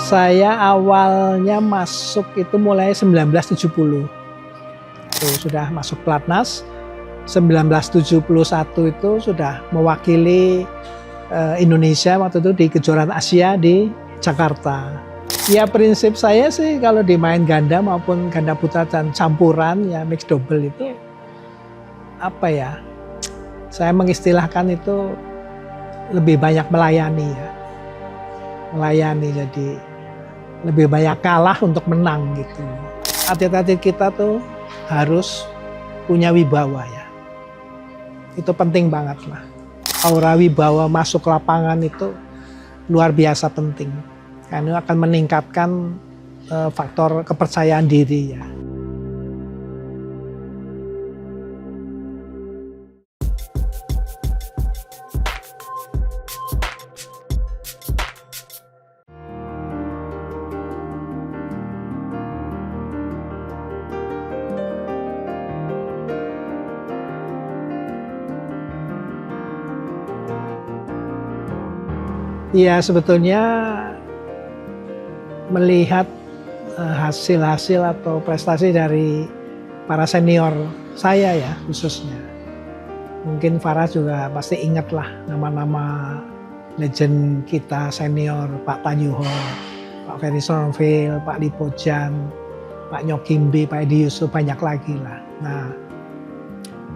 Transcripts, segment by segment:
Saya awalnya masuk itu mulai 1970. Sudah masuk pelatnas. 1971 itu sudah mewakili Indonesia waktu itu di kejuaraan Asia di Jakarta. Ya prinsip saya sih kalau di main ganda maupun ganda putra dan campuran ya mix double itu apa ya? Saya mengistilahkan itu lebih banyak melayani ya. Melayani, jadi lebih banyak kalah untuk menang gitu. Atlet-atlet kita tuh harus punya wibawa ya. Itu penting banget lah. Aura wibawa masuk lapangan itu luar biasa penting. Karena akan meningkatkan faktor kepercayaan diri ya. Ya sebetulnya melihat hasil-hasil atau prestasi dari para senior saya ya khususnya. Mungkin Farah juga pasti ingat lah nama-nama legend kita senior, Pak Tan Yuho, Pak Ferry Sonville, Pak Lipo Jan, Pak Nyok Kimbi, Pak Edi Yusuf, banyak lagi lah. Nah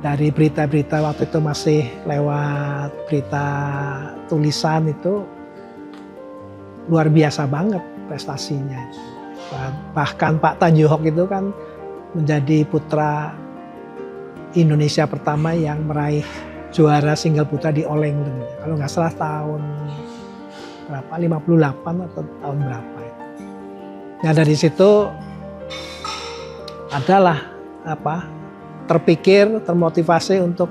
dari berita-berita waktu itu masih lewat berita tulisan itu luar biasa banget prestasinya. Bahkan Pak Tan Yuho itu kan menjadi putra Indonesia pertama yang meraih juara single putra di All England. Kalau nggak salah tahun berapa, 58 atau tahun berapa itu. Nah dari situ adalah terpikir, termotivasi untuk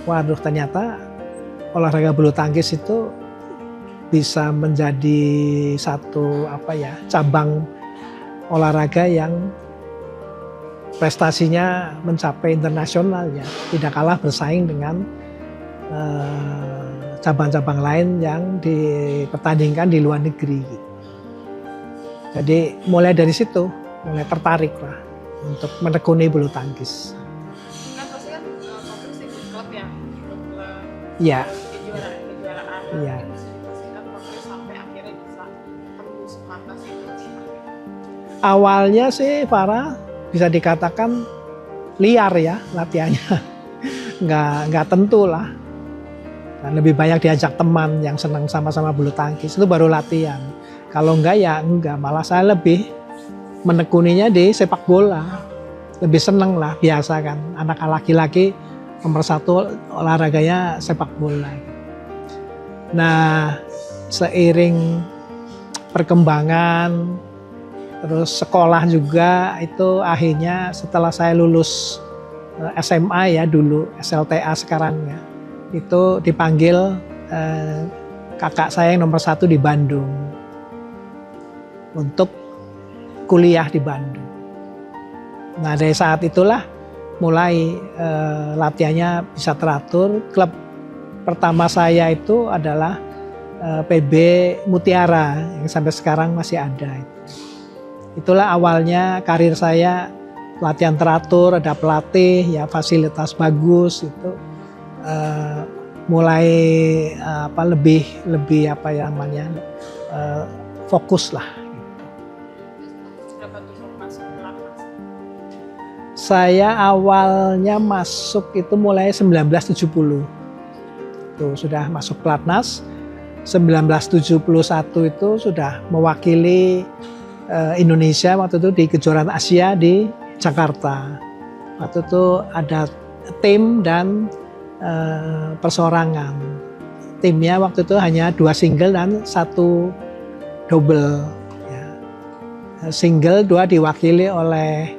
waduh ternyata olahraga bulu tangkis itu bisa menjadi satu cabang olahraga yang prestasinya mencapai internasional ya, tidak kalah bersaing dengan cabang-cabang lain yang dipertandingkan di luar negeri. Jadi mulai dari situ, mulai tertarik lah untuk menekuni bulu tangkis. Kan pasti kan Patrick ikut klub ya, klub Iya. kejuaraan. Iya. Awalnya sih Farah bisa dikatakan liar ya latihannya, nggak tentu lah. Dan lebih banyak diajak teman yang senang sama-sama bulu tangkis itu baru latihan. Kalau enggak ya enggak, malah saya lebih menekuninya di sepak bola. Lebih seneng lah, biasa kan anak laki-laki nomor satu olahraganya sepak bola. Nah seiring perkembangan terus sekolah juga itu akhirnya setelah saya lulus SMA ya dulu, SLTA sekarang ya, itu dipanggil kakak saya yang nomor satu di Bandung untuk kuliah di Bandung. Nah dari saat itulah mulai latihannya bisa teratur. Klub pertama saya itu adalah PB Mutiara yang sampai sekarang masih ada. Itulah awalnya karir saya, latihan teratur, ada pelatih, ya fasilitas bagus itu mulai lebih fokus lah. Saya awalnya masuk itu mulai 1970. Sudah masuk pelatnas. 1971 itu sudah mewakili Indonesia waktu itu di kejuaraan Asia di Jakarta. Waktu itu ada tim dan perseorangan. Timnya waktu itu hanya 2 single dan 1 double. Ya. Single 2 diwakili oleh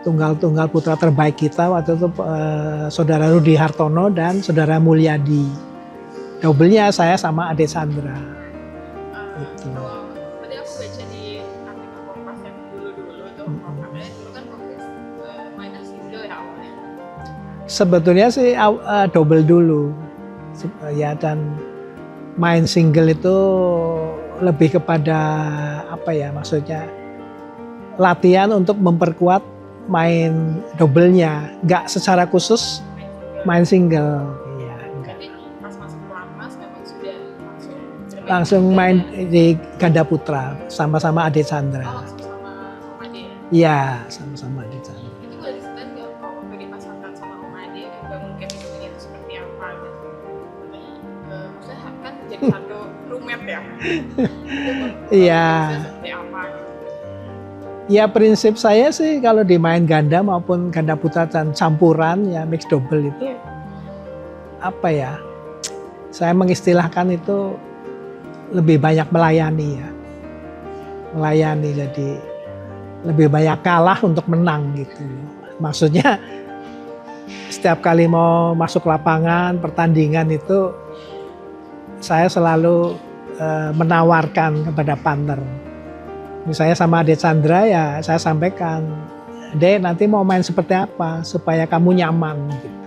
tunggal-tunggal putra terbaik kita waktu itu saudara Rudi Hartono dan saudara Mulyadi. Doublenya saya sama Ade Sandra. Gitu. Tadi aku baca di artikel Kompas yang dulu-dulu tuh, katanya dulu kan Kompas mainnya single ya awalnya. Sebetulnya sih double dulu ya, dan main single itu lebih kepada apa ya, maksudnya latihan untuk memperkuat main double-nya, nggak secara khusus main single. Iya, enggak. Jadi pas masuk pelatnas memang sudah bermain Langsung main di ganda putra sama-sama Ade Oh, Chandra. langsung sama Om Ade ya? Iya, sama-sama Ade Chandra. Itu boleh diceritain nggak kalau waktu dipasangkan sama Om Ade nggak mungkin itunya itu seperti apa gitu? Maksudnya kan jadi satu roommate ya? Iya. Bisa seperti apa gitu? Ya prinsip saya sih kalau di main ganda maupun ganda putra dan campuran ya mix double itu apa ya, saya mengistilahkan itu lebih banyak melayani ya, melayani, jadi lebih banyak kalah untuk menang gitu. Maksudnya setiap kali mau masuk lapangan pertandingan itu saya selalu menawarkan kepada partner. Misalnya sama Ade Chandra ya saya sampaikan, Dek nanti mau main seperti apa supaya kamu nyaman gitu.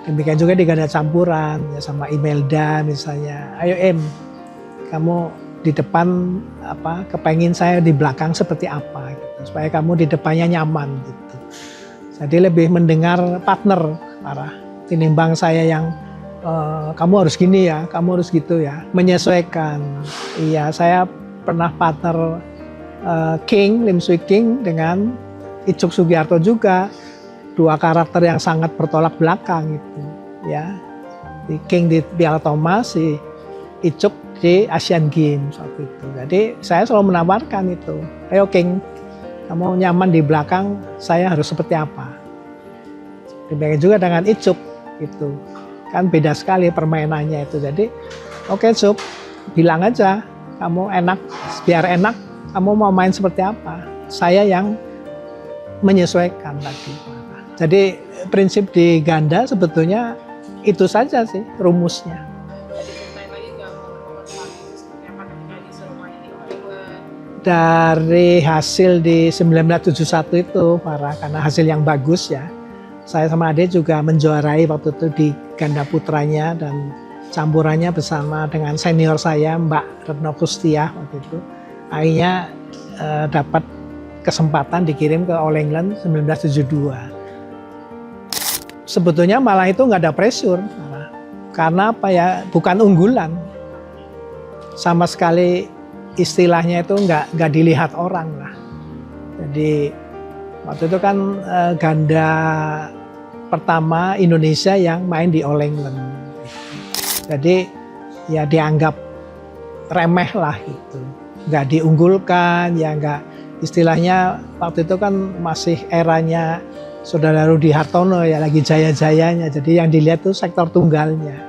Demikian juga di ganda campuran ya sama Imelda misalnya, ayo Em, kamu di depan apa, kepengin saya di belakang seperti apa gitu, supaya kamu di depannya nyaman gitu. Jadi lebih mendengar partner Farah tinimbang saya yang kamu harus gini ya, kamu harus gitu ya, menyesuaikan. Iya, saya pernah partner King, Lim Swee King dengan Icuk Sugiarto juga, dua karakter yang sangat bertolak belakang gitu ya. Di King di Piala Thomas, si Icuk di Asian Games waktu itu. Jadi saya selalu menawarkan itu, ayo King, kamu nyaman di belakang, saya harus seperti apa. Demikian juga dengan Icuk gitu, kan beda sekali permainannya itu. Jadi oke Cuk, bilang aja kamu enak, biar enak, kamu mau main seperti apa, saya yang menyesuaikan tadi. Jadi prinsip di ganda sebetulnya itu saja sih rumusnya. Boleh diceritain lagi nggak momen-momen paling itu seperti apa ketika disuruh main di All England? Dari hasil di 1971 itu Farah, karena hasil yang bagus ya, saya sama Ade juga menjuarai waktu itu di ganda putranya dan campurannya bersama dengan senior saya Mbak Retno Kustiah waktu itu. Akhirnya dapat kesempatan dikirim ke All England 1972. Sebetulnya malah itu nggak ada pressure, karena apa ya, bukan unggulan sama sekali, istilahnya itu nggak dilihat orang lah. Jadi waktu itu kan ganda pertama Indonesia yang main di All England. Jadi ya dianggap remeh lah gitu, nggak diunggulkan ya, nggak, istilahnya waktu itu kan masih eranya Saudara Rudi Hartono ya, lagi jaya-jayanya. Jadi yang dilihat tuh sektor tunggalnya.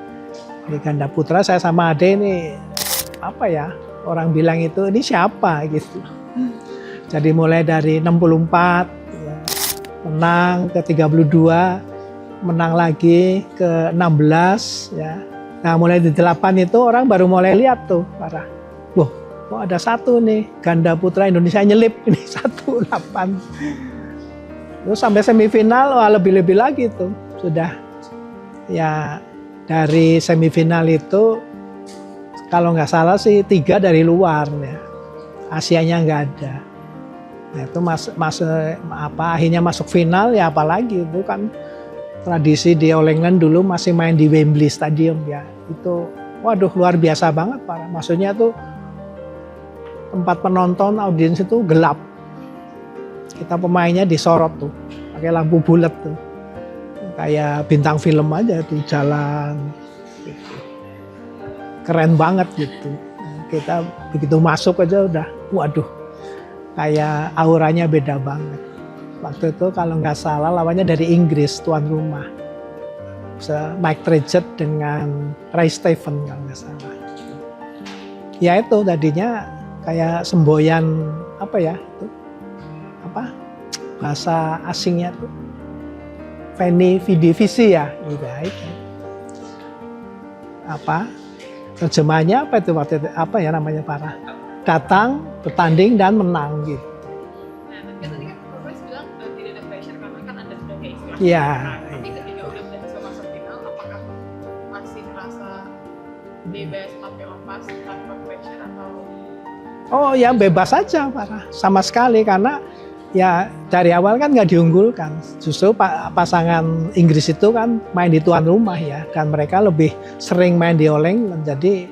Di ganda putra saya sama Ade ini apa ya, orang bilang itu ini siapa gitu. Jadi mulai dari 64 ya, menang ke 32, menang lagi ke 16 ya. Nah mulai di 8 itu orang baru mulai lihat tuh Farah, wah kok ada satu nih ganda putra Indonesia nyelip ini 18. Terus sampai semifinal, wah lebih-lebih lagi tuh sudah ya. Dari semifinal itu kalau nggak salah sih 3 dari luar ya, Asianya nggak ada. Nah, itu akhirnya masuk final ya, apalagi itu kan tradisi di All England dulu masih main di Wembley Stadium ya. Itu waduh luar biasa banget Pak. Maksudnya tuh tempat penonton, audiens itu gelap. Kita pemainnya disorot tuh pakai lampu bulat tuh. Kayak bintang film aja di jalan gitu. Keren banget gitu. Kita begitu masuk aja udah waduh, kayak auranya beda banget. Waktu itu kalau nggak salah lawannya dari Inggris, tuan rumah. Mike Tredget dengan Ray Stephen kalau nggak salah. Ya itu tadinya kayak semboyan apa ya, itu apa bahasa asingnya tuh, Veni Vidi Vici ya, gitu itu. Apa terjemahnya apa itu waktu itu, apa ya namanya Farah? Datang, bertanding dan menang gitu. Nah, tadi kan Profes bilang tidak ada pressure karena kan Anda sudah kayak istilahnya. Iya. Tapi ketika udah berhasil masuk final, apakah masih merasa bebas sampai lepas tanpa pressure atau Oh ya bebas saja Farah, sama sekali karena ya dari awal kan nggak diunggulkan. Justru pasangan Inggris itu kan main di tuan rumah ya, dan mereka lebih sering main di All England. Jadi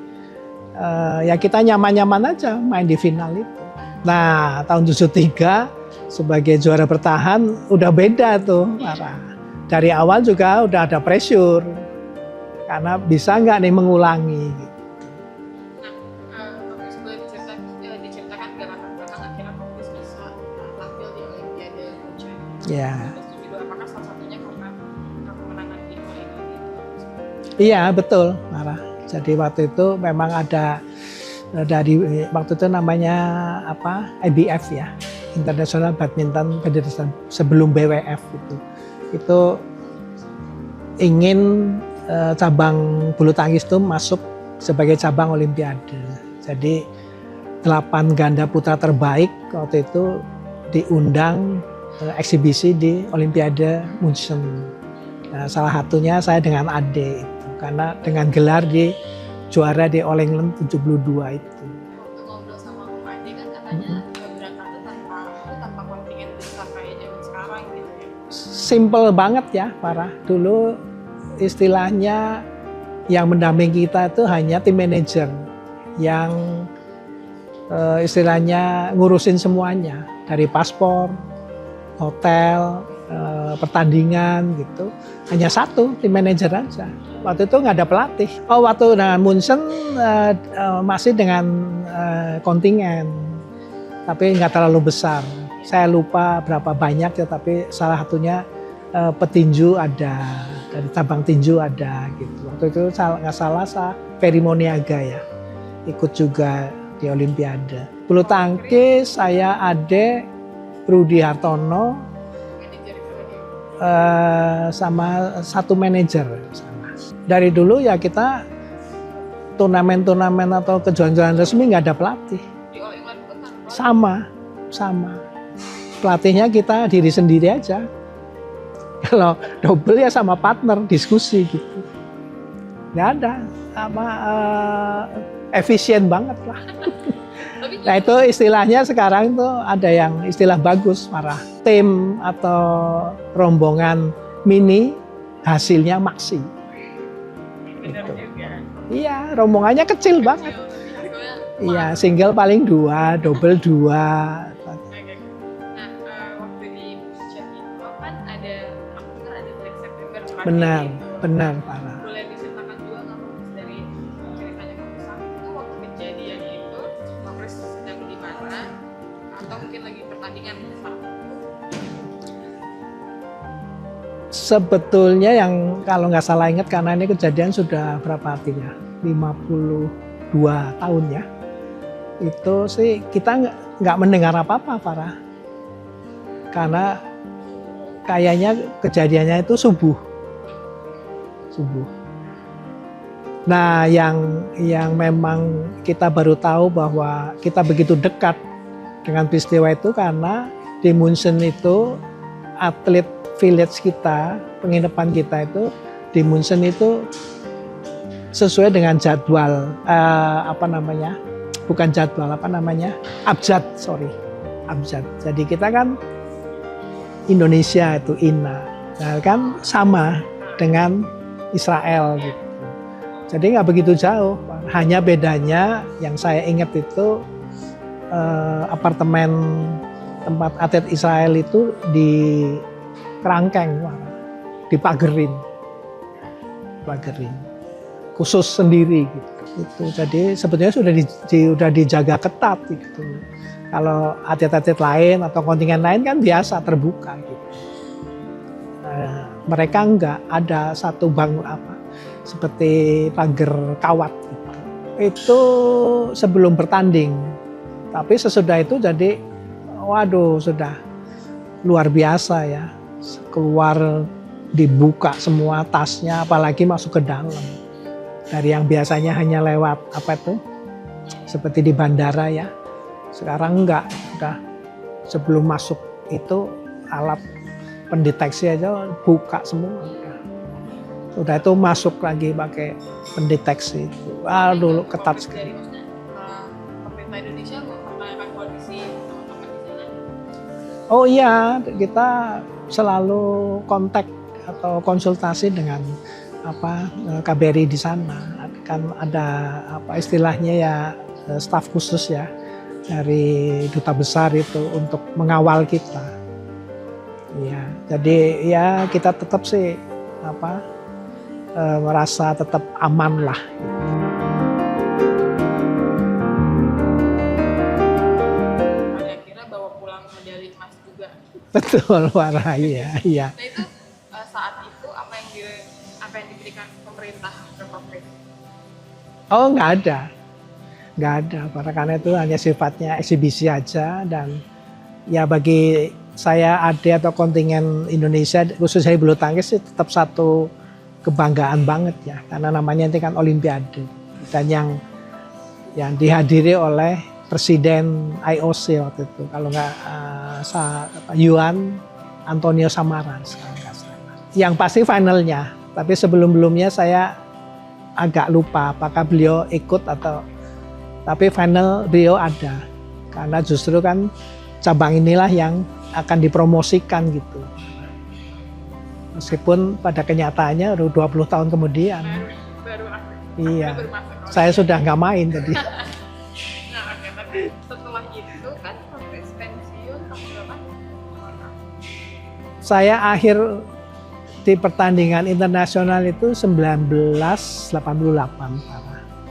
ya kita nyaman-nyaman aja main di final itu. Nah tahun 73 sebagai juara bertahan udah beda tuh Farah. Dari awal juga udah ada pressure karena bisa nggak nih mengulangi. diceritakan gak latar belakang akhirnya Fokus bisa tampil di Olimpiade Munchen. Ya. Apakah salah satunya karena kemenangan di Olimpiade itu? Iya betul, Farah. Jadi waktu itu memang ada dari waktu itu namanya apa IBF ya, International Badminton Federation sebelum BWF itu ingin cabang bulu tangkis itu masuk sebagai cabang Olimpiade. Jadi 8 ganda putra terbaik waktu itu diundang eksibisi di Olimpiade Munchen. Nah, salah satunya saya dengan Ade itu karena dengan gelar di juara di All England 72 itu. Waktu ngobrol sama Om Ade kan katanya berangkat tanpa kontingen besar kayak zaman sekarang gitu ya. Simple banget ya Farah. Dulu istilahnya yang mendampingi kita itu hanya tim manajer yang istilahnya ngurusin semuanya dari paspor, hotel, pertandingan gitu. Hanya satu tim manajer aja. Waktu itu nggak ada pelatih. Oh waktu dengan Munchen masih dengan kontingen, tapi nggak terlalu besar. Saya lupa berapa banyak ya, tapi salah satunya petinju ada, dari cabang tinju ada gitu. Waktu itu nggak salah Ferry Moniaga ya ikut juga di Olimpiade. Bulu tangkis saya Ade, Rudi Hartono, sama satu manajer. Dari dulu ya kita turnamen-turnamen atau kejuaraan resmi nggak ada pelatih. Sama. Pelatihnya kita diri sendiri aja. Kalau double ya sama partner diskusi gitu. Nggak ada efisien banget lah. Nah itu istilahnya sekarang tuh ada yang istilah bagus Farah. Tim atau rombongan mini hasilnya maksi. Gitu. Iya rombongannya kecil banget. Iya single paling 2, double 2. Nah waktu di Munchen itu kan ada bulan September. Benar Farah. Boleh diceritakan juga nggak Fokus dari ceritanya Fokus itu waktu kejadian itu Fokus sedang di mana atau mungkin lagi pertandingan saat itu? Sebetulnya yang kalau nggak salah ingat karena ini kejadian sudah berapa artinya 52 tahun ya. Itu sih kita nggak mendengar apa-apa Farah. Karena kayaknya kejadiannya itu subuh. Nah yang memang kita baru tahu bahwa kita begitu dekat dengan peristiwa itu karena di Munchen itu atlet village kita, penginapan kita itu di Munchen itu sesuai dengan jadwal abjad. Jadi kita kan Indonesia itu INA, nah kan sama dengan Israel gitu. Jadi nggak begitu jauh, hanya bedanya yang saya ingat itu apartemen tempat atlet Israel itu di kerangkeng, dipagerin, khusus sendiri gitu. Jadi sebetulnya sudah dijaga ketat gitu. Kalau atlet-atlet lain atau kontingen lain kan biasa terbuka gitu. Mereka enggak ada satu seperti pagar kawat gitu. Itu sebelum bertanding. Tapi sesudah itu jadi waduh sudah luar biasa ya. Keluar dibuka semua tasnya apalagi masuk ke dalam. Dari yang biasanya hanya lewat seperti di bandara ya. Sekarang enggak, udah sebelum masuk itu alat pendeteksi aja buka semua. Udah itu masuk lagi pakai pendeteksi itu. Dulu ketat sekali. Dari maksudnya pemerintah Indonesia mempertanyakan kondisi teman-teman di sana. Oh iya, kita selalu kontak atau konsultasi dengan KBRI di sana. Kan ada istilahnya ya staf khusus ya dari duta besar itu untuk mengawal kita. Iya, jadi ya kita tetap sih merasa tetap aman lah. Ada kira bawa pulang medali emas juga. Betul, Warayu ya. Iya. Nah itu saat itu apa yang diberikan pemerintah ke Kopres? Oh nggak ada, karena itu hanya sifatnya eksibisi aja dan ya bagi saya AD atau kontingen Indonesia khususnya bulu tangkis itu tetap satu kebanggaan banget ya karena namanya ini kan Olimpiade dan yang dihadiri oleh Presiden IOC waktu itu kalau nggak Yuan Antonio Samaranch kalau nggak salah. Yang pasti finalnya, tapi sebelumnya saya agak lupa apakah beliau ikut tapi final beliau ada karena justru kan cabang inilah yang akan dipromosikan gitu. Meskipun pada kenyataannya 20 tahun kemudian. Baru iya. Baru masuk. Saya sudah nggak main tadi. Nah, oke, tapi setelah itu kan Kopres pensiun tahun berapa? Saya akhir di pertandingan internasional itu 1988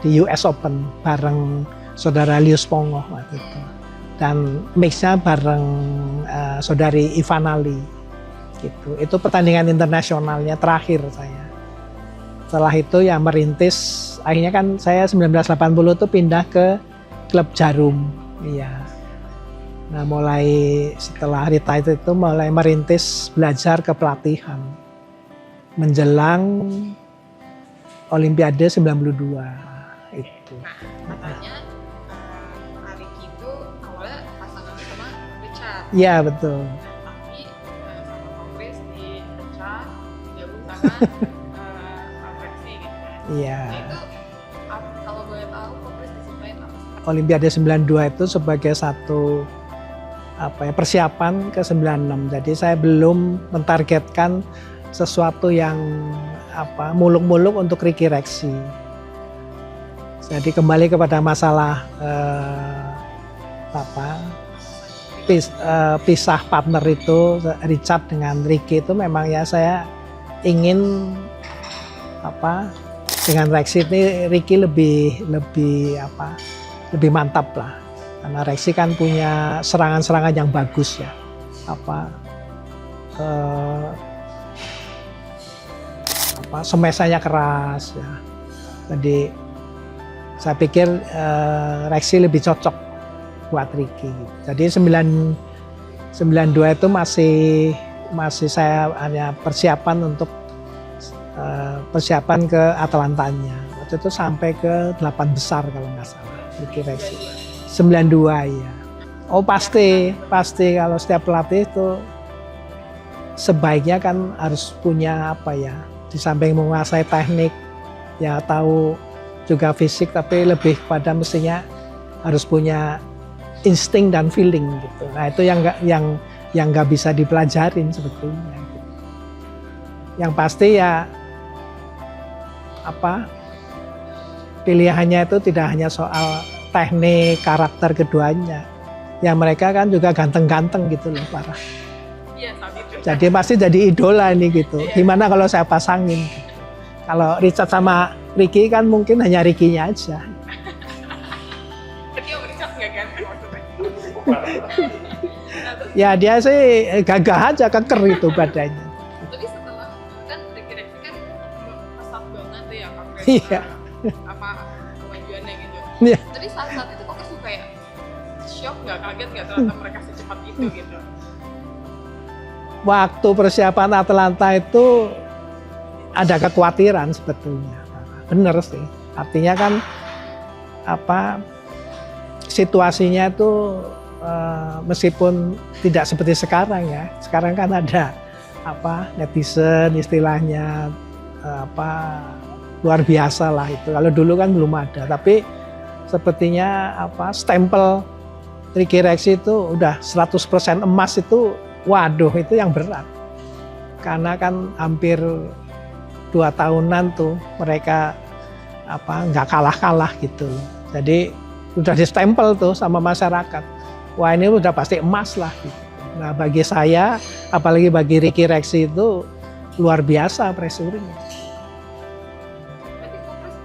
di US Open bareng saudara Lius Pongoh waktu itu. Dan mixnya bareng saudari Ivanali gitu. Itu pertandingan internasionalnya terakhir saya. Setelah itu ya merintis, akhirnya kan saya 1980 itu pindah ke klub Jarum. Iya. Nah mulai setelah retire itu mulai merintis belajar kepelatihan. Menjelang Olimpiade 92 itu. Nah, katanya Ricky itu awalnya pasangan sama Richard. Iya betul. Tapi sama Kopres dipecah, digabung sama Kopresnya gitu kan. Iya. Nah itu kalau boleh tahu Kopres disumpahin apa sih? Olimpiade 92 itu sebagai satu persiapan ke 96. Jadi saya belum mentargetkan sesuatu yang muluk-muluk untuk Ricky Rexi. Jadi kembali kepada masalah pisah partner itu Richard dengan Ricky itu memang ya saya ingin dengan Rexi ini Ricky lebih mantap lah karena Rexi kan punya serangan-serangan yang bagus ya semesanya keras ya. Jadi saya pikir Rexi lebih cocok buat Ricky. Jadi 92 itu masih saya hanya persiapan untuk persiapan ke Atalantanya. Waktu itu sampai ke 8 besar kalau nggak salah Ricky Rexi. 92 ya. Oh pasti kalau setiap pelatih itu sebaiknya kan harus punya di samping menguasai teknik ya tahu juga fisik tapi lebih pada mestinya harus punya insting dan feeling gitu. Nah itu yang nggak bisa dipelajarin sebetulnya. Yang pasti ya pilihannya itu tidak hanya soal teknik karakter keduanya. Ya mereka kan juga ganteng-ganteng gitu loh parah. Iya, saat itu. Jadi pasti jadi idola nih gitu. Gimana kalau saya pasangin? Gitu. Kalau Richard sama Ricky kan mungkin hanya Ricky-nya aja. Tapi Richard nggak ganteng maksudnya. Ya dia sih gagah aja, keker itu badannya. Tapi setelah kan Ricky Rexi kan pesat banget tuh ya Kopres. Iya. Kemajuannya gitu. Iya. Tapi saat itu Kopres tuh kayak shock nggak, kaget nggak ternyata mereka secepat itu gitu. Waktu persiapan Atalanta itu ada kekhawatiran sebetulnya. Bener sih. Artinya kan situasinya itu meskipun tidak seperti sekarang ya. Sekarang kan ada netizen istilahnya luar biasa lah itu. Kalau dulu kan belum ada, tapi sepertinya stempel Ricky Rexy itu udah 100% emas itu, waduh itu yang berat. Karena kan hampir 2 tahunan tuh mereka nggak kalah-kalah gitu. Jadi udah distempel tuh sama masyarakat. Wah ini udah pasti emas lah gitu. Nah bagi saya, apalagi bagi Ricky Rexy itu luar biasa pressure-nya. Berarti Kopres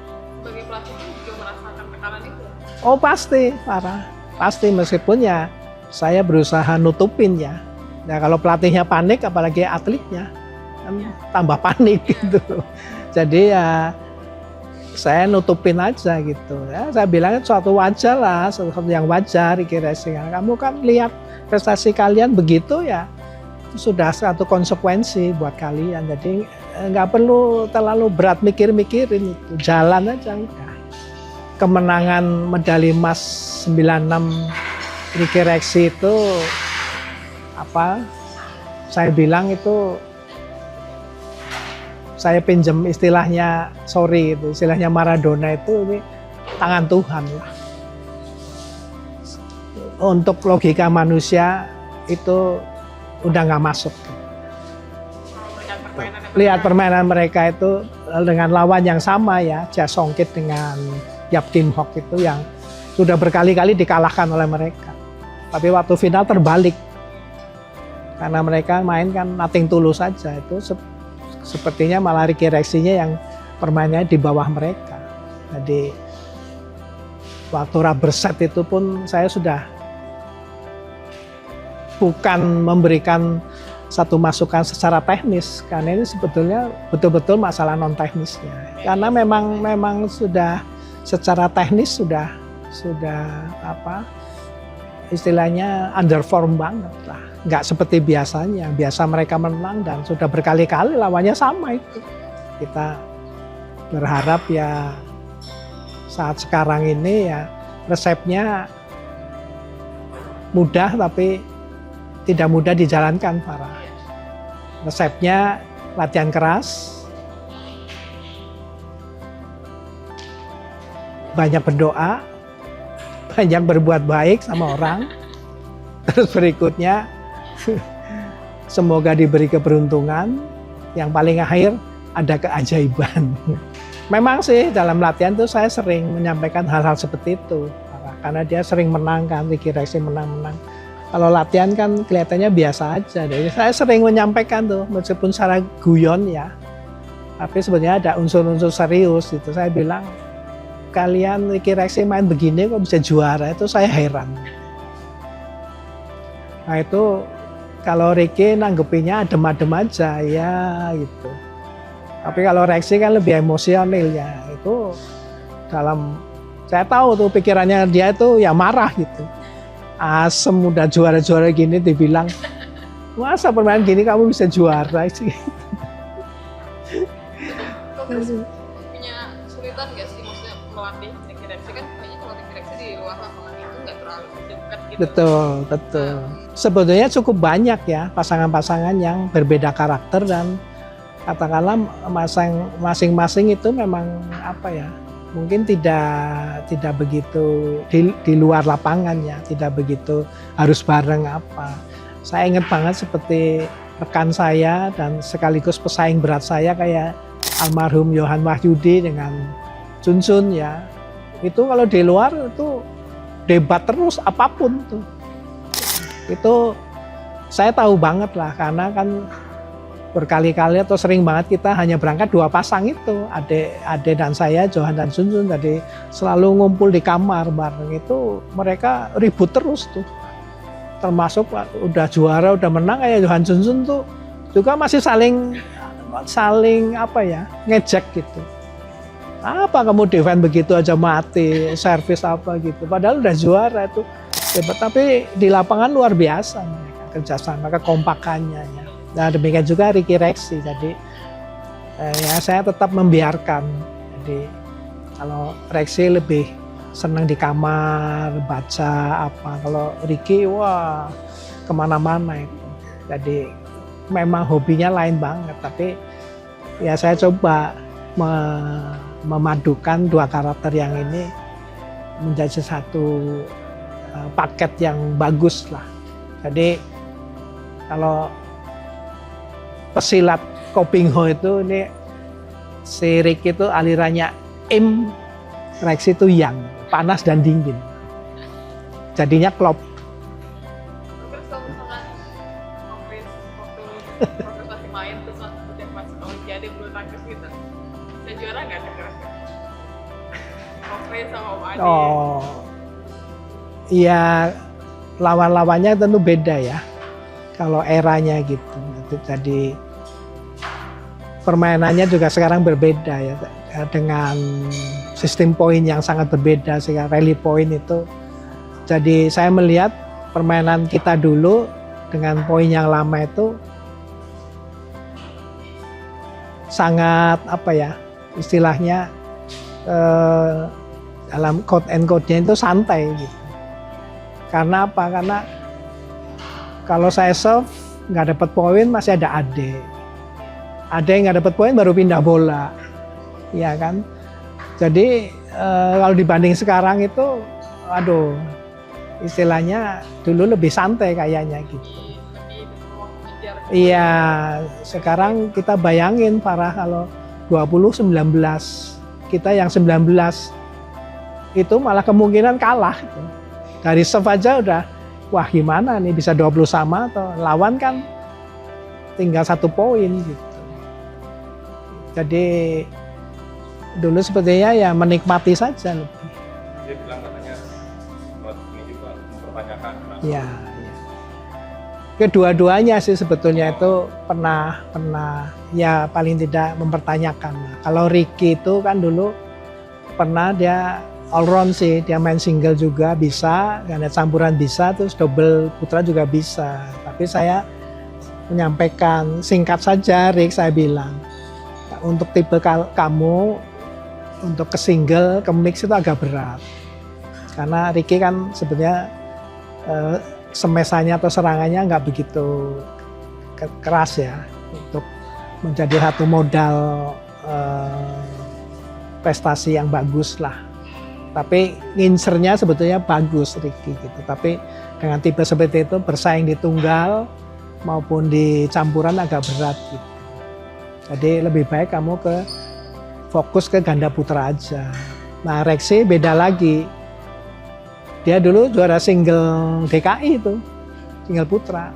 sebagai pelatih itu juga merasakan tekanan itu? Oh pasti, parah. Pasti meskipun ya saya berusaha nutupin ya. Nah kalau pelatihnya panik apalagi atletnya kan tambah panik gitu. Jadi ya saya nutupin aja gitu ya. Saya bilang suatu wajar lah, sesuatu yang wajar Ricky Rexy. Kamu kan lihat prestasi kalian begitu ya, itu sudah satu konsekuensi buat kalian. Jadi nggak perlu terlalu berat mikir-mikirin itu, jalan aja udah. Kemenangan medali emas 96 Ricky Rexy itu saya bilang itu saya pinjam istilahnya, istilahnya Maradona itu ini tangan Tuhan lah. Untuk logika manusia itu udah nggak masuk. Lihat permainan mereka itu dengan lawan yang sama ya, Cha Song-kit dengan Yap Kim Hok itu yang sudah berkali-kali dikalahkan oleh mereka. Tapi waktu final terbalik. Karena mereka main kan nothing tulus saja, itu sepertinya malah Ricky Rexy-nya yang permainannya di bawah mereka. Jadi waktu rubber set itu pun saya sudah bukan memberikan satu masukan secara teknis, karena ini sebetulnya betul-betul masalah non teknisnya. Karena memang sudah secara teknis sudah istilahnya underform banget lah. Nggak seperti biasanya. Biasa mereka menang dan sudah berkali-kali lawannya sama itu. Kita berharap ya saat sekarang ini ya resepnya mudah tapi tidak mudah dijalankan, Farah. Resepnya latihan keras, banyak berdoa, banyak berbuat baik sama orang. Terus berikutnya semoga diberi keberuntungan, yang paling akhir ada keajaiban. Memang sih dalam latihan tuh saya sering menyampaikan hal-hal seperti itu, karena dia sering menang kan, Ricky Rexy menang-menang. Kalau latihan kan kelihatannya biasa aja. Jadi saya sering menyampaikan tuh, meskipun secara guyon ya, tapi sebenarnya ada unsur-unsur serius itu. Saya bilang, kalian Ricky Rexy main begini kok bisa juara, itu saya heran. Nah itu kalau Ricky nanggepinnya adem-adem aja ya gitu. Tapi kalau Rexy kan lebih emosional ya, itu saya tahu tuh pikirannya dia itu ya marah gitu. Asem udah juara-juara gini dibilang, masa permainan gini kamu bisa juara sih. Terus punya kesulitan nggak sih maksudnya melatih Ricky Rexy? Kan kayaknya kalau Ricky Rexy di luar lapangan itu nggak terlalu dekat gitu. Betul. Sebetulnya cukup banyak ya pasangan-pasangan yang berbeda karakter dan katakanlah masing-masing itu memang mungkin tidak begitu di luar lapangan ya, tidak begitu harus bareng apa. Saya ingat banget seperti rekan saya dan sekaligus pesaing berat saya kayak almarhum Yohan Wahyudi dengan Chun Chun ya. Itu kalau di luar itu debat terus apapun tuh. Itu saya tahu banget lah, karena kan berkali-kali atau sering banget kita hanya berangkat 2 pasang itu, Ade dan saya, Johan dan Chun Chun, jadi selalu ngumpul di kamar bareng. Itu mereka ribut terus tuh, termasuk udah juara, udah menang kayak Johan Chun Chun tuh juga masih saling ngejek gitu. Apa kamu defend begitu aja mati, servis apa gitu, padahal udah juara itu. Tapi di lapangan luar biasa mereka kerjasama, kekompakannya ya. Nah demikian juga Ricky Rexy, jadi ya saya tetap membiarkan. Jadi kalau Rexy lebih senang di kamar baca apa, kalau Ricky wah kemana-mana itu. Jadi memang hobinya lain banget, tapi ya saya coba memadukan dua karakter yang ini menjadi satu paket yang bagus lah. Jadi kalau pesilat Kopingho itu ini si Ricky itu alirannya Im, Rex itu yang panas dan dingin. Jadinya klop. Terus kalau misalkan Chris waktu lagi main terus udah masuk Olimpiade bulu tangkis gitu, bisa juara nggak kira-kira? Chris sama Om Adi. Oh, iya, lawan-lawannya tentu beda ya. Kalau eranya gitu, jadi permainannya juga sekarang berbeda ya, dengan sistem poin yang sangat berbeda. Sehingga rally point itu, jadi saya melihat permainan kita dulu dengan poin yang lama itu sangat apa ya, istilahnya dalam quote and quote-nya itu santai gitu. Karena apa? Karena kalau saya serve nggak dapat poin masih ada Ade. Ada yang nggak dapat poin baru pindah bola, ya kan? Jadi kalau dibanding sekarang itu, aduh, istilahnya dulu lebih santai kayaknya gitu. Iya, sekarang kita bayangin Farah kalau 20-19, kita yang 19 itu malah kemungkinan kalah. Gitu. Dari serve aja udah, wah gimana nih bisa 20 sama atau lawan kan tinggal 1 poin gitu. Jadi dulu sepertinya ya menikmati saja lebih. Dia bilang katanya ini juga mempertanyakan. Ya, ya. Kedua-duanya sih sebetulnya itu pernah ya paling tidak mempertanyakan. Kalau Ricky itu kan dulu pernah dia all round sih, dia main single juga bisa, ganda campuran bisa, terus double putra juga bisa. Tapi saya menyampaikan singkat saja, Rick, saya bilang untuk tipe kamu untuk ke single, ke mix itu agak berat. Karena Ricky kan sebenarnya semesannya atau serangannya nggak begitu keras ya untuk menjadi satu modal prestasi yang bagus lah. Tapi ngincernya sebetulnya bagus Ricky gitu. Tapi dengan tipe seperti itu bersaing di tunggal maupun di campuran agak berat gitu. Jadi lebih baik kamu fokus ke ganda putra aja. Nah Rexy beda lagi. Dia dulu juara single DKI itu, single putra.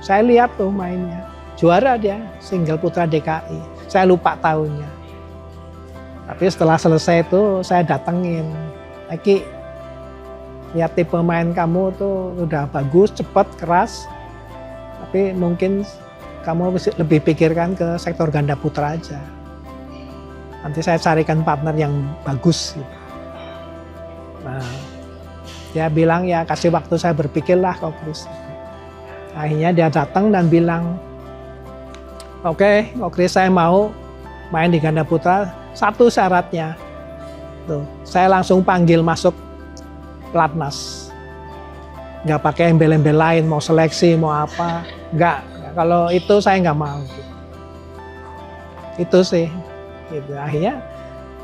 Saya lihat tuh mainnya, juara dia single putra DKI. Saya lupa tahunnya. Tapi setelah selesai itu saya datengin. Eki, lihat tipe main kamu tuh udah bagus, cepat, keras. Tapi mungkin kamu lebih pikirkan ke sektor ganda putra aja. Nanti saya carikan partner yang bagus. Gitu. Nah, dia bilang ya kasih waktu saya berpikirlah kok Chris. Akhirnya dia datang dan bilang, oke, kok Chris saya mau main di ganda putra. Satu syaratnya, tuh, saya langsung panggil masuk pelatnas. Nggak pakai embel-embel lain, mau seleksi, mau apa, nggak. Kalau itu saya nggak mau. Gitu. Itu sih. Gitu. Akhirnya,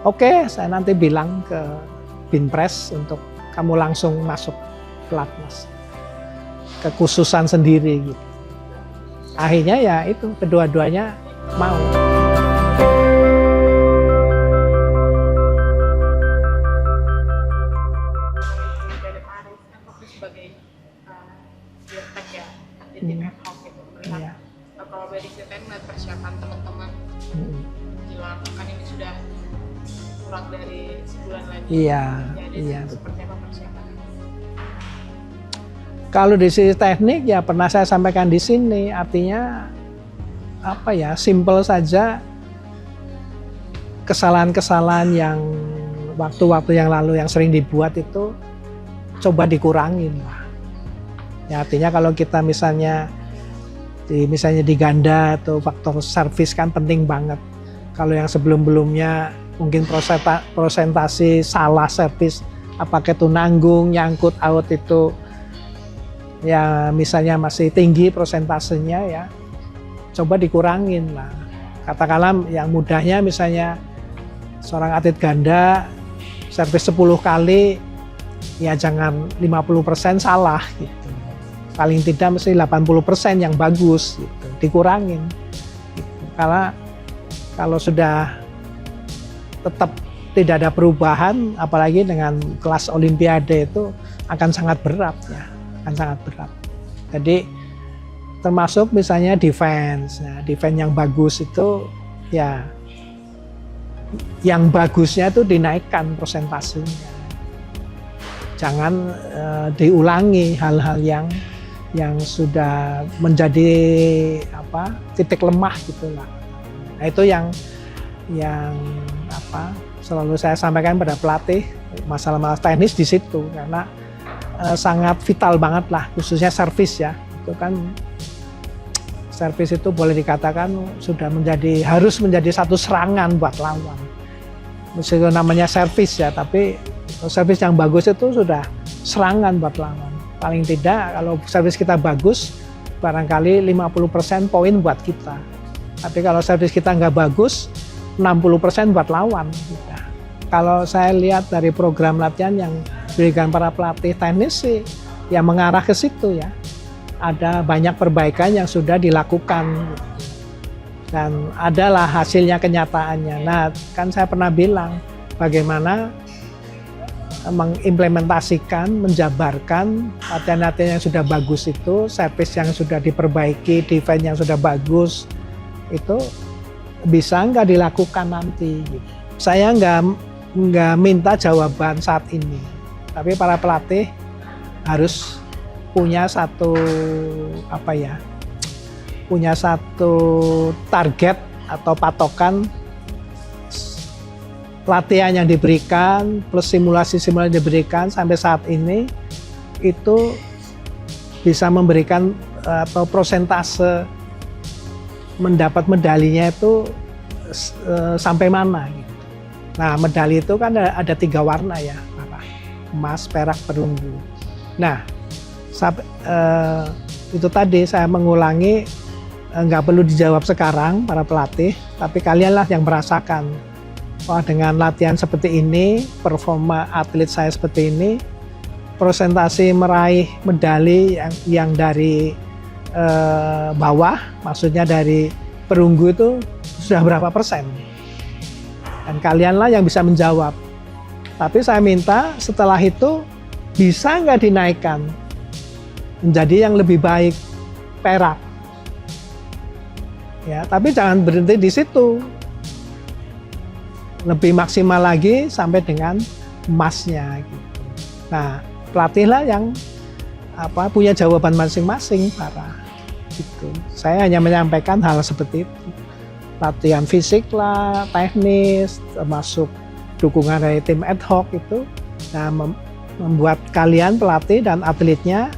oke, saya nanti bilang ke Binpres untuk kamu langsung masuk pelatnas. Kekhususan sendiri gitu. Akhirnya ya itu, kedua-duanya mau. Kalau dari kita melihat persiapan teman-teman jelang kan ini sudah kurang dari sebulan lagi. Iya, jadi iya. Seperti apa persiapannya? Kalau di sisi teknik ya pernah saya sampaikan di sini, artinya apa ya, simple saja kesalahan-kesalahan yang waktu-waktu yang lalu yang sering dibuat itu coba dikurangin lah. Ya artinya kalau kita misalnya di ganda atau faktor servis kan penting banget. Kalau yang sebelum-belumnya mungkin prosentasi salah servis, apakah itu nanggung, nyangkut out itu ya misalnya masih tinggi prosentasenya ya, coba dikurangin lah. Katakanlah yang mudahnya misalnya seorang atlet ganda servis 10 kali, ya jangan 50% salah gitu. Paling tidak mesti 80% yang bagus gitu, dikurangin. Gitu. Karena kalau sudah tetap tidak ada perubahan, apalagi dengan kelas olimpiade itu akan sangat berat ya, akan sangat berat. Jadi termasuk misalnya defense. Nah, defense yang bagus itu ya yang bagusnya itu dinaikkan persentasenya. Jangan diulangi hal-hal yang sudah menjadi titik lemah gitulah. Nah, itu yang selalu saya sampaikan pada pelatih, masalah-masalah teknis di situ karena sangat vital banget lah, khususnya servis ya. Itu kan servis itu boleh dikatakan harus menjadi satu serangan buat lawan. Meskipun namanya servis ya, tapi servis yang bagus itu sudah serangan buat lawan. Paling tidak kalau servis kita bagus, barangkali 50% poin buat kita. Tapi kalau servis kita nggak bagus, 60% buat lawan. Kalau saya lihat dari program latihan yang diberikan para pelatih tenis sih, ya mengarah ke situ ya. Ada banyak perbaikan yang sudah dilakukan dan adalah hasilnya kenyataannya. Nah, kan saya pernah bilang bagaimana mengimplementasikan, menjabarkan latihan-latihan yang sudah bagus itu, servis yang sudah diperbaiki, defense yang sudah bagus itu bisa nggak dilakukan nanti. Gitu. Saya nggak minta jawaban saat ini, tapi para pelatih harus punya satu target atau patokan latihan yang diberikan plus simulasi-simulasi yang diberikan sampai saat ini itu bisa memberikan atau prosentase mendapat medalinya itu sampai mana gitu. Nah, medali itu kan ada 3 warna ya, emas, perak, perunggu. Nah, itu tadi saya mengulangi, nggak perlu dijawab sekarang para pelatih, tapi kalianlah yang merasakan. Wah, dengan latihan seperti ini, performa atlet saya seperti ini, persentase meraih medali yang dari bawah, maksudnya dari perunggu itu sudah berapa persen? Dan kalianlah yang bisa menjawab. Tapi saya minta setelah itu bisa nggak dinaikkan menjadi yang lebih baik, perak. Ya, tapi jangan berhenti di situ. Lebih maksimal lagi sampai dengan emasnya gitu. Nah, pelatihlah yang punya jawaban masing-masing para gitu. Saya hanya menyampaikan hal seperti itu. Latihan fisik lah, teknis, termasuk dukungan dari tim ad hoc itu. Nah, membuat kalian pelatih dan atletnya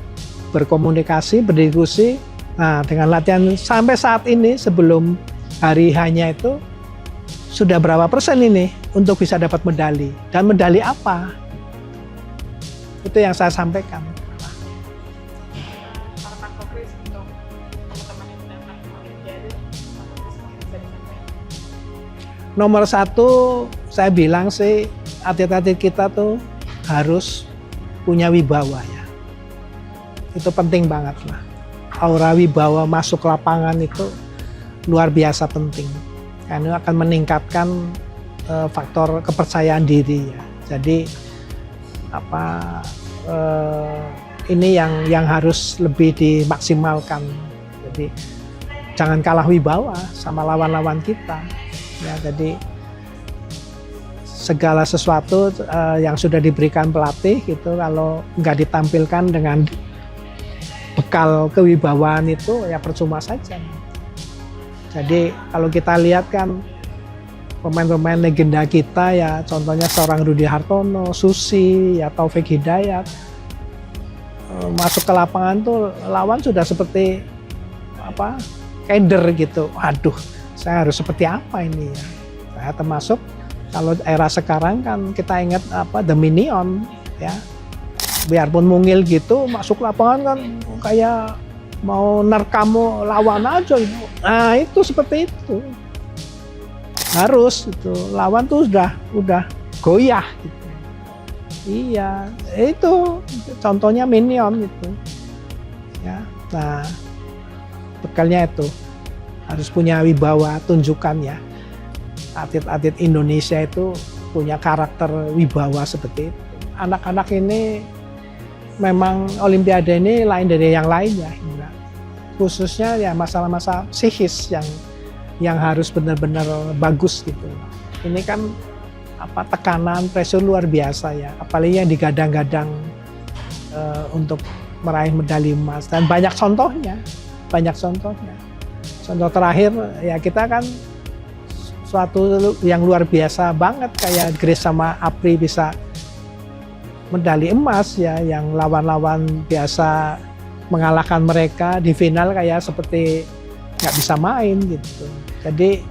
berkomunikasi, berdiskusi. Nah, dengan latihan sampai saat ini sebelum hari hanya itu sudah berapa persen ini untuk bisa dapat medali dan medali apa? Itu yang saya sampaikan. Harapan Coach untuk teman-teman yang sedang melakukan Olimpiade, bisa disampaikan. Nomor 1 saya bilang sih atlet-atlet kita tuh harus punya wibawa ya. Itu penting banget lah. Aura wibawa masuk lapangan itu luar biasa penting. Karena akan meningkatkan faktor kepercayaan diri ya. Jadi ini yang harus lebih dimaksimalkan. Jadi jangan kalah wibawa sama lawan-lawan kita. Ya, jadi segala sesuatu yang sudah diberikan pelatih gitu kalau nggak ditampilkan dengan bekal kewibawaan itu ya percuma saja. Jadi kalau kita lihat kan pemain-pemain legenda kita ya contohnya seorang Rudy Hartono, Susi, ya Taufik Hidayat masuk ke lapangan tuh lawan sudah seperti keder gitu. Waduh, saya harus seperti apa ini ya. Saya termasuk kalau era sekarang kan kita ingat The Minion ya. Biarpun mungil gitu masuk lapangan kan kayak mau nerkam lawan aja. Nah itu seperti itu. harus itu lawan tuh udah goyah gitu. Iya, itu contohnya Minion gitu. Ya, nah bekalnya itu harus punya wibawa, tunjukkan ya. Atlet-atlet Indonesia itu punya karakter wibawa seperti itu. Anak-anak ini memang Olimpiade ini lain dari yang lainnya, khususnya ya masalah-masalah psikis yang harus benar-benar bagus gitu. Ini kan tekanan, pressure luar biasa ya, apalagi yang digadang-gadang untuk meraih medali emas dan banyak contohnya. Contoh terakhir ya kita kan suatu yang luar biasa banget kayak Grace sama Apri bisa medali emas ya, yang lawan-lawan biasa mengalahkan mereka di final kayak seperti nggak bisa main gitu. Jadi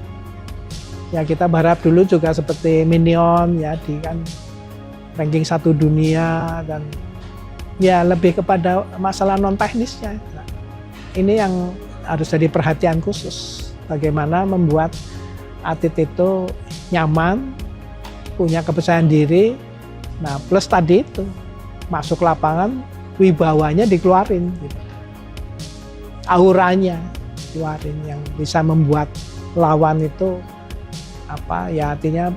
ya kita berharap dulu juga seperti Minion ya, di kan ranking 1 dunia dan ya lebih kepada masalah non teknisnya. Nah, ini yang harus jadi perhatian khusus, bagaimana membuat atlet itu nyaman, punya kepercayaan diri. Nah, plus tadi itu masuk lapangan, wibawanya dikeluarin, gitu. Auranya keluarin yang bisa membuat lawan itu ya artinya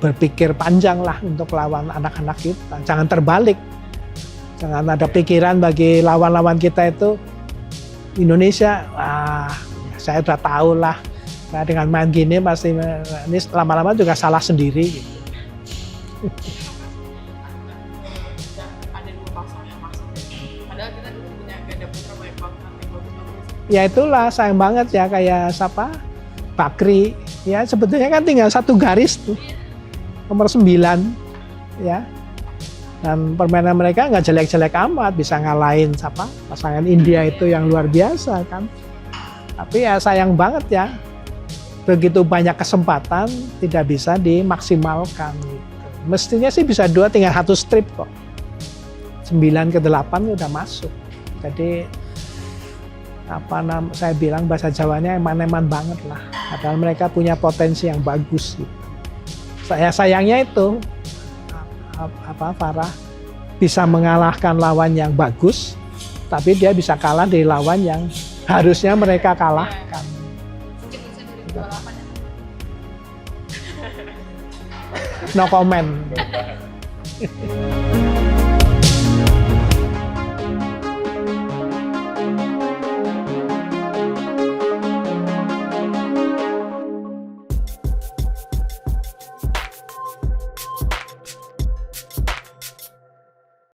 berpikir panjang lah untuk lawan anak-anak kita. Jangan terbalik, jangan ada pikiran bagi lawan-lawan kita itu Indonesia. Saya udah tahu lah, nah, dengan main gini pasti ini lama-lama juga salah sendiri. Gitu. Ada 2 pasang yang masuk. Padahal kita dulu punya ganda putra banyak banget yang bagus-bagus. Ya itulah sayang banget ya, kayak siapa? Bakri. Ya sebetulnya kan tinggal 1 garis tuh. Nomor 9 ya. Dan permainan mereka nggak jelek-jelek amat, bisa ngalahin siapa? Pasangan India itu yang luar biasa kan. Tapi ya sayang banget ya. Begitu banyak kesempatan tidak bisa dimaksimalkan gitu. Mestinya sih bisa 2, tinggal 1 strip kok. 9 ke 8 udah masuk. Jadi saya bilang bahasa Jawanya eman-eman banget lah. Padahal mereka punya potensi yang bagus gitu. Sayangnya itu Farah bisa mengalahkan lawan yang bagus, tapi dia bisa kalah dari lawan yang harusnya mereka kalahkan. Mungkin bisa dari 28 ya. No comment.